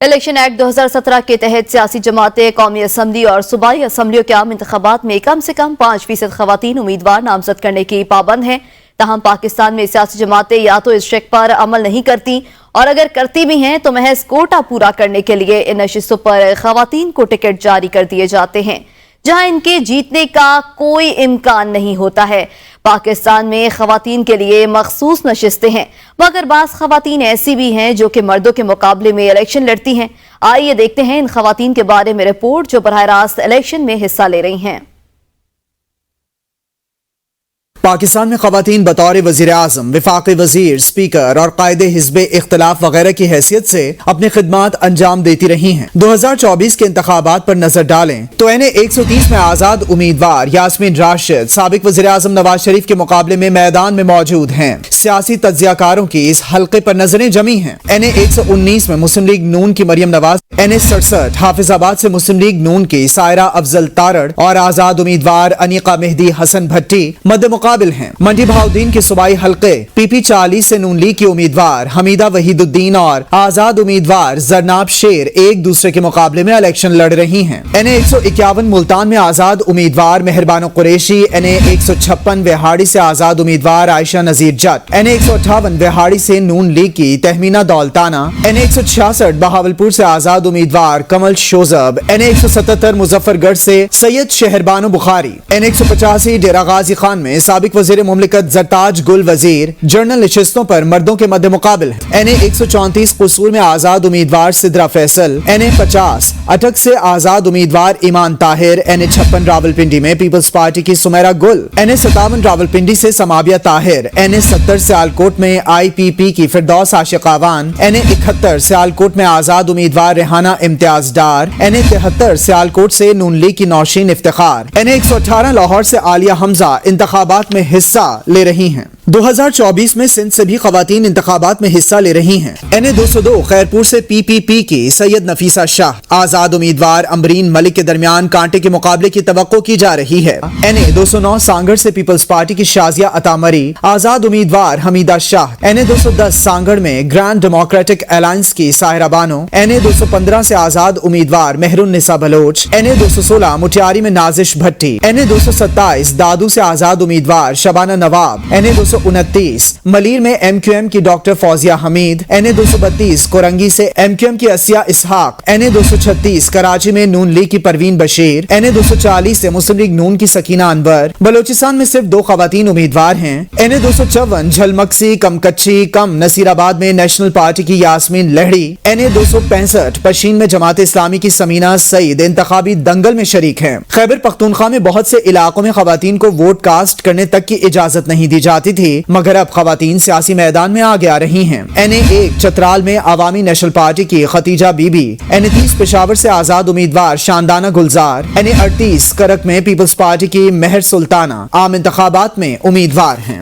Election act 2017 کے تحت سیاسی جماعتیں قومی اسمبلی اور صوبائی اسمبلیوں کے عام انتخابات میں کم سے کم 5% خواتین امیدوار نامزد کرنے کی پابند ہیں۔ تاہم پاکستان میں سیاسی جماعتیں یا تو اس شق پر عمل نہیں کرتی اور اگر کرتی بھی ہیں تو محض کوٹا پورا کرنے کے لیے ان نشستوں پر خواتین کو ٹکٹ جاری کر دیے جاتے ہیں، جہاں ان کے جیتنے کا کوئی امکان نہیں ہوتا ہے۔ پاکستان میں خواتین کے لیے مخصوص نشستیں ہیں، مگر بعض خواتین ایسی بھی ہیں جو کہ مردوں کے مقابلے میں الیکشن لڑتی ہیں۔ آئیے دیکھتے ہیں ان خواتین کے بارے میں رپورٹ جو براہ راست الیکشن میں حصہ لے رہی ہیں۔ پاکستان میں خواتین بطور وزیر اعظم، وفاقی وزیر، اسپیکر اور قائد حزب اختلاف وغیرہ کی حیثیت سے اپنی خدمات انجام دیتی رہی ہیں۔ 2024 کے انتخابات پر نظر ڈالیں تو این 130 میں آزاد امیدوار یاسمین راشد سابق وزیر اعظم نواز شریف کے مقابلے میں میدان میں موجود ہیں۔ سیاسی تجزیہ کاروں کی اس حلقے پر نظریں جمی ہیں۔ این 119 میں مسلم لیگ نون کی مریم نواز، این 67 حافظ آباد سے مسلم لیگ نون کی سائرہ افضل تارڑ اور آزاد امیدوار انیقہ مہدی حسن بھٹی مد مقابل ہیں۔ منڈی بہاؤدین کے صوبائی حلقے پی پی 40 سے نون لیگ کی امیدوار حمیدہ وحید الدین اور آزاد امیدوار زرناب شیر ایک دوسرے کے مقابلے میں الیکشن لڑ رہی ہیں۔ این 151 ملتان میں آزاد امیدوار مہربانو قریشی، این 156 وہاڑی سے آزاد امیدوار عائشہ نذیر جٹ، این 158 وہاڑی سے نون لیگ کی تہمینہ دولتانہ، این 166 بہاولپور سے آزاد امیدوار کمل شوزب، این 177 مظفر گڑھ سے سید شہربانو بخاری، این 185 ڈیرہ غازی خان میں سابق وزیر مملکت زرتاج گل وزیر جنرل نشستوں پر مردوں کے مد مقابل ہے۔ این 134 قصور میں آزاد امیدوار سدرہ فیصل، این 50 اٹک سے آزاد امیدوار ایمان طاہر، این 56 راولپنڈی میں پیپلز پارٹی کی سمیرہ گل، این 57 راولپنڈی سے سمابیہ طاہر، این 70 سیالکوٹ میں آئی پی پی کی فردوس عاشق آوان، این 71 سیالکوٹ میں آزاد امیدوار ریحانہ امتیاز ڈار، این 73 سیالکوٹ سے نون لیگ کی نوشین افتخار، این 118 لاہور سے عالیہ حمزہ انتخابات میں حصہ لے رہی ہیں۔ 2024 میں سندھ سے بھی خواتین انتخابات میں حصہ لے رہی ہیں۔ این 202 خیرپور سے پی پی پی کی سید نفیسہ شاہ، آزاد امیدوار امبرین ملک کے درمیان کانٹے کے مقابلے کی توقع کی جا رہی ہے۔ این 209 سانگڑ سے پیپلز پارٹی کی شازیہ عطامری، آزاد امیدوار حمیدہ شاہ، این 210 سانگڑ میں گرینڈ ڈیموکریٹک الائنس کی ساہرہ بانو، این 215 سے آزاد امیدوار مہرالنساء بلوچ، این 216 مٹیاری میں نازش بھٹی، این 227 دادو سے آزاد امیدوار شبانہ نواب، این 229 ملیر میں ایم کیو ایم کی ڈاکٹر فوزیہ حمید، این 232 کورنگی سے ایم کیو ایم کی اسیہ اسحاق، این 236 کراچی میں نون لیگ کی پروین بشیر، این 240 سے مسلم لیگ نون کی سکینہ انور۔ بلوچستان میں صرف 2 خواتین امیدوار ہیں۔ این 254 جھلمکسی کم کچی کم نصیر آباد میں نیشنل پارٹی کی یاسمین لہڑی، این 265 پشین میں جماعت اسلامی کی سمینہ سعید انتخابی دنگل میں شریک ہیں۔ خیبر پختونخوا میں بہت سے علاقوں میں خواتین کو ووٹ کاسٹ کرنے تک کی اجازت نہیں دی جاتی تھی، مگر اب خواتین سیاسی میدان میں آگے آ رہی ہیں۔ این 1 چترال میں عوامی نیشنل پارٹی کی ختیجہ بی بی، این 30 پشاور سے آزاد امیدوار شاندانہ گلزار، این 38 کرک میں پیپلز پارٹی کی مہر سلطانہ عام انتخابات میں امیدوار ہیں۔